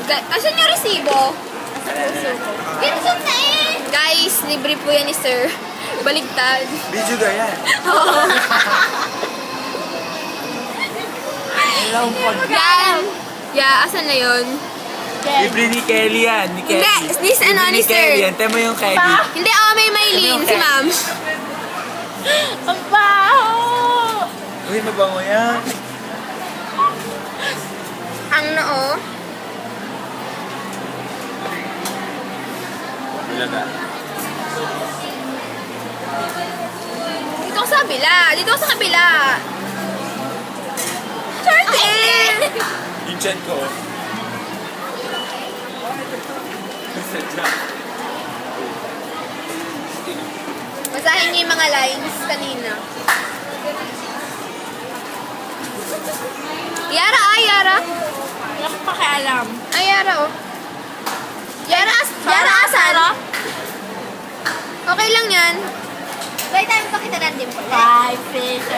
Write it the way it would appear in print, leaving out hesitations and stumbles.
Asan yung resibo? Guys, libre po yan ni sir. Baligtad. Video ga yan. Yan. Yeah, asan na yun? Libre ni Kelly yan. Ni Kelly. Hindi, this ano ni Libre ni Kelly sir. yan. Tema yung Kelly. Hindi, may Maylin, si ma'am. Ang baho! Uy, mabango yan. Ang noo. Ilaga. Dito ako sa kabila. Dito ako sa kabila. Turtle! Yung chan ko. Sadya. Basahin niyo yung mga lines kanina. Yara, Yara. Wala akong pakialam. Yara, oh. Yara, asan? Okay lang yan. Pwede tayo magpakita ng dimple. Bye, fish.